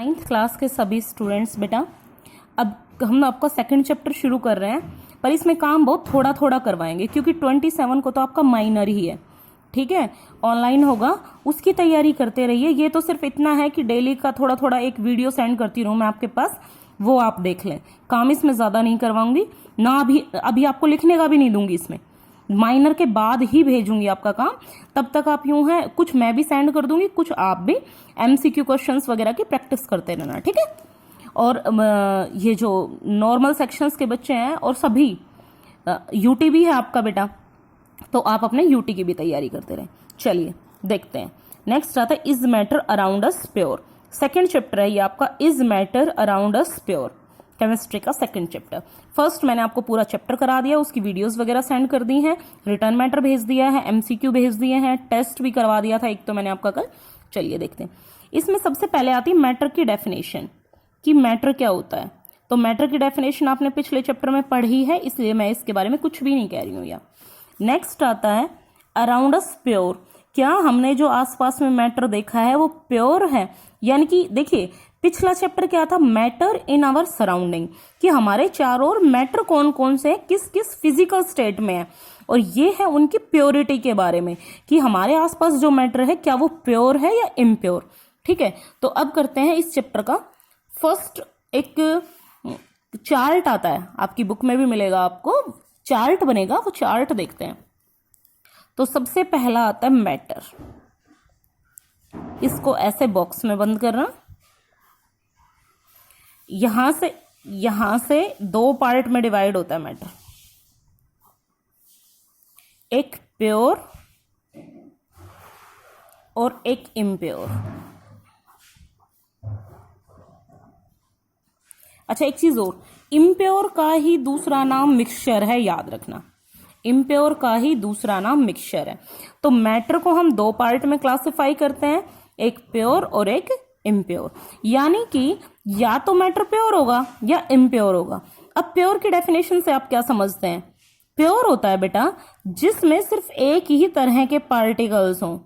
9th class के सभी students बेटा, अब हम आपका सेकंड चैप्टर शुरू कर रहे हैं, पर इसमें काम बहुत थोड़ा थोड़ा करवाएंगे क्योंकि 27 को तो आपका माइनर ही है। ठीक है, ऑनलाइन होगा, उसकी तैयारी करते रहिए। ये तो सिर्फ इतना है कि डेली का थोड़ा थोड़ा एक वीडियो सेंड करती रहूँ मैं आपके पास, वो आप देख लें। काम इसमें ज़्यादा नहीं करवाऊंगी ना, अभी आपको लिखने का भी नहीं दूंगी, इसमें माइनर के बाद ही भेजूंगी आपका काम। तब तक आप यूं है, कुछ मैं भी सेंड कर दूंगी, कुछ आप भी MCQ क्वेश्चंस वगैरह की प्रैक्टिस करते रहना। ठीक है, और ये जो नॉर्मल सेक्शंस के बच्चे हैं और सभी यूटी भी है आपका बेटा, तो आप अपने यूटी की भी तैयारी करते रहें। चलिए देखते हैं, नेक्स्ट आता है is matter around us pure. Second chapter है ये आपका, is matter around us pure, chemistry का सेकंड चैप्टर। फर्स्ट मैंने आपको पूरा चैप्टर करा दिया, उसकी वीडियोस वगैरह सेंड कर दी हैं, रिटर्न मैटर भेज दिया है, MCQ भेज दिए हैं, टेस्ट भी करवा दिया था एक तो मैंने आपका कल। चलिए देखते हैं, इसमें सबसे पहले आती है मैटर की डेफिनेशन, कि मैटर क्या होता है। तो मैटर की डेफिनेशन आपने पिछले चैप्टर में पढ़ी है, इसलिए मैं इसके बारे में कुछ भी नहीं कह रही हूँ यहाँ। नेक्स्ट आता है अराउंड अस प्योर, क्या हमने जो आसपास में मैटर देखा है वो प्योर है। यानी कि देखिए, पिछला चैप्टर क्या था, मैटर इन आवर सराउंडिंग, कि हमारे चारों ओर मैटर कौन कौन से किस किस फिजिकल स्टेट में है, और ये है उनकी प्योरिटी के बारे में, कि हमारे आसपास जो मैटर है क्या वो प्योर है या इम्प्योर। ठीक है, तो अब करते हैं इस चैप्टर का फर्स्ट। एक चार्ट आता है, आपकी बुक में भी मिलेगा आपको, चार्ट बनेगा, वो चार्ट देखते हैं। तो सबसे पहला आता है मैटर, इसको ऐसे बॉक्स में बंद करना। यहां से दो पार्ट में डिवाइड होता है मैटर, एक प्योर और एक इम्प्योर। अच्छा, एक चीज और, इम्प्योर का ही दूसरा नाम मिक्सचर है, याद रखना, इम्प्योर का ही दूसरा नाम मिक्सचर है। तो मैटर को हम दो पार्ट में क्लासिफाई करते हैं, एक प्योर और एक इम्प्योर। यानी कि या तो मैटर प्योर होगा या इम्प्योर होगा। अब प्योर की डेफिनेशन से आप क्या समझते हैं, प्योर होता है बेटा जिसमें सिर्फ एक ही तरह के पार्टिकल्स हों,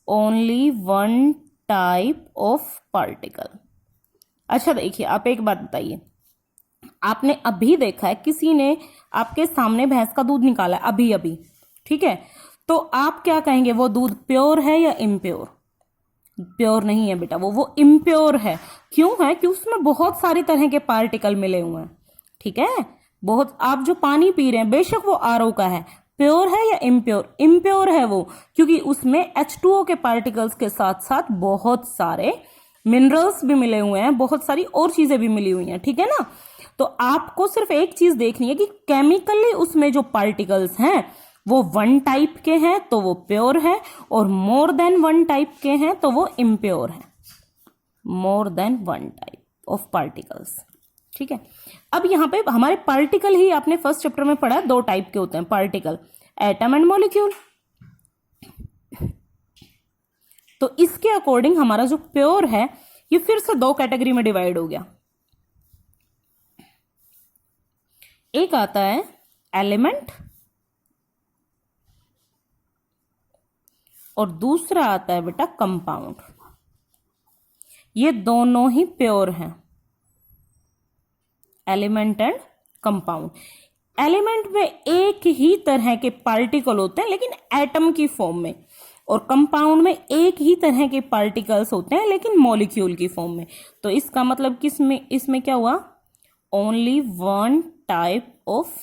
only one type of particle. अच्छा देखिए, आप एक बात बताइए, आपने अभी देखा है किसी ने आपके सामने भैंस का दूध निकाला है अभी अभी, ठीक है, तो आप क्या कहेंगे, वो दूध प्योर है या इम्प्योर? प्योर नहीं है बेटा, वो इम्प्योर है। क्यों है? कि उसमें बहुत सारी तरह के पार्टिकल मिले हुए हैं। ठीक है, बहुत, आप जो पानी पी रहे हैं बेशक वो RO का है, प्योर है या इम्प्योर? इम्प्योर है वो, क्योंकि उसमें H2O के पार्टिकल्स के साथ साथ बहुत सारे मिनरल्स भी मिले हुए हैं, बहुत सारी और चीजें भी मिली हुई हैं। ठीक है ना, तो आपको सिर्फ एक चीज देखनी है कि केमिकली उसमें जो पार्टिकल्स हैं वो वन टाइप के हैं तो वो प्योर है, और मोर देन वन टाइप के हैं तो वो इम्प्योर है। More than one type of particles. ठीक है, अब यहां पे हमारे पार्टिकल ही आपने फर्स्ट चैप्टर में पढ़ा, दो टाइप के होते हैं पार्टिकल, एटम एंड मॉलिक्यूल। तो इसके अकॉर्डिंग हमारा जो प्योर है ये फिर से दो कैटेगरी में डिवाइड हो गया। एक आता है एलिमेंट और दूसरा आता है बेटा कंपाउंड। ये दोनों ही प्योर हैं, एलिमेंट एंड कंपाउंड। एलिमेंट में एक ही तरह के पार्टिकल होते हैं लेकिन एटम की फॉर्म में, और कंपाउंड में एक ही तरह के पार्टिकल्स होते हैं लेकिन मॉलिक्यूल की फॉर्म में। तो इसका मतलब किसमें, इसमें क्या हुआ, only one type of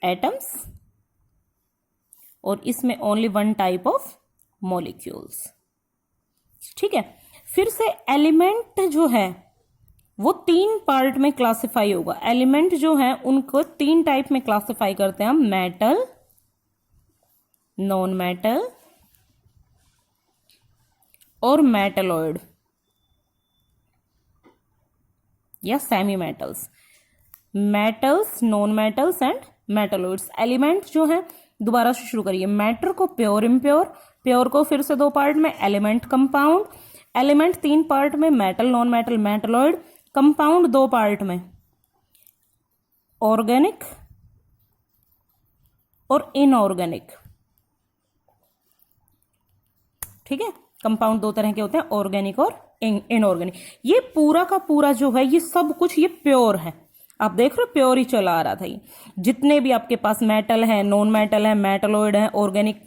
atoms और इसमें only one type of molecules. ठीक है, फिर से एलिमेंट जो है वो तीन पार्ट में क्लासिफाई होगा। एलिमेंट जो है उनको तीन टाइप में क्लासिफाई करते हैं हम, मेटल, नॉन मेटल और मेटलॉइड या semi metals. Metals, non metals and metalloids. Element जो है, दोबारा से शुरू करिए, मैटर को प्योर इम्प्योर, प्योर को फिर से दो पार्ट में एलिमेंट कंपाउंड, एलिमेंट तीन पार्ट में metal, non metal, metalloid, compound दो पार्ट में ऑर्गेनिक और इनऑर्गेनिक। ठीक है, कंपाउंड दो तरह के होते हैं, ऑर्गेनिक और इनऑर्गेनिक। ये पूरा का पूरा जो है ये सब कुछ ये प्योर है। आप देख रहे हो प्योर ही चला आ रहा था ये। जितने भी आपके पास मेटल है, नॉन मेटल है, मेटलॉइड है, ऑर्गेनिक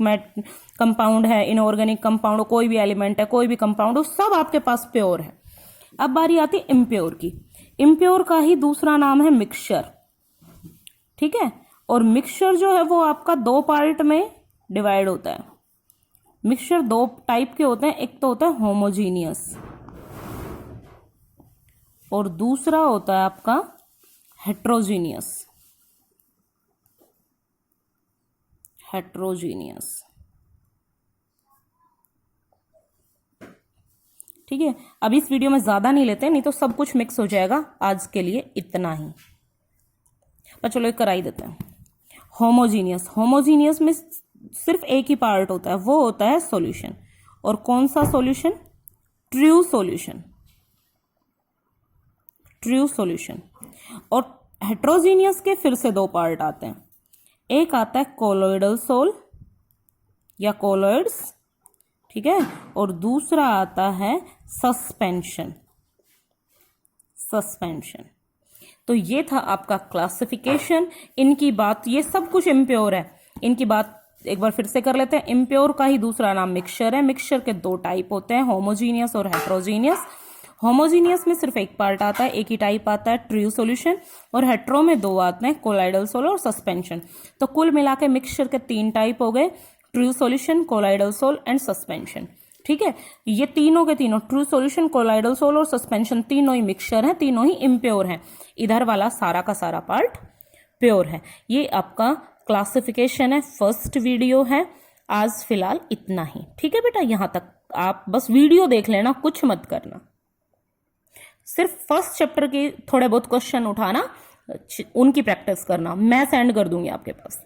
कंपाउंड है, इनऑर्गेनिक कंपाउंड, कोई भी एलिमेंट है, कोई भी कंपाउंड हो, सब आपके पास प्योर है। अब बारी आती है इम्प्योर की। इम्प्योर का ही दूसरा नाम है मिक्सचर, ठीक है। और मिक्सचर जो है वो आपका दो पार्ट में डिवाइड होता है। मिक्सचर दो टाइप के होते हैं, एक तो होता है होमोजीनियस और दूसरा होता है आपका हेट्रोजीनियस। हेट्रोजीनियस, ठीक है। अब इस वीडियो में ज्यादा नहीं लेते, नहीं तो सब कुछ मिक्स हो जाएगा। आज के लिए इतना ही, पर चलो एक कराई देते हैं। होमोजीनियस, होमोजीनियस में सिर्फ एक ही पार्ट होता है, वो होता है सॉल्यूशन। और कौन सा solution? True solution, true solution. और हेट्रोजीनियस के फिर से दो पार्ट आते हैं, एक आता है कोलोइडल सोल या कोलोइड्स, ठीक है, और दूसरा आता है सस्पेंशन। सस्पेंशन। तो ये था आपका क्लासिफिकेशन। इनकी बात, ये सब कुछ इम्प्योर है, इनकी बात एक बार फिर से कर लेते हैं। इम्प्योर का ही दूसरा नाम मिक्सचर है। मिक्सचर के दो टाइप होते हैं, होमोजीनियस और हेट्रोजीनियस। होमोजीनियस में सिर्फ एक पार्ट आता है, एक ही टाइप आता है, ट्रू सॉल्यूशन। और हेट्रो में दो आते हैं, कोलाइडल सोल और सस्पेंशन। तो कुल मिला के मिक्सचर के तीन टाइप हो गए, true solution, colloidal sol and suspension, ठीक है। ये तीनों के तीनों, ट्रू सॉल्यूशन, कोलाइडल सोल और सस्पेंशन, तीनों ही मिक्सचर हैं, तीनों ही इम्प्योर हैं। इधर वाला सारा का सारा पार्ट प्योर है। ये आपका क्लासिफिकेशन है, फर्स्ट वीडियो है। आज फिलहाल इतना ही, ठीक है बेटा। यहां तक आप बस वीडियो देख लेना, कुछ मत करना। सिर्फ फर्स्ट चैप्टर के थोड़े बहुत क्वेश्चन उठाना, उनकी प्रैक्टिस करना। मैं सेंड कर दूंगी आपके पास।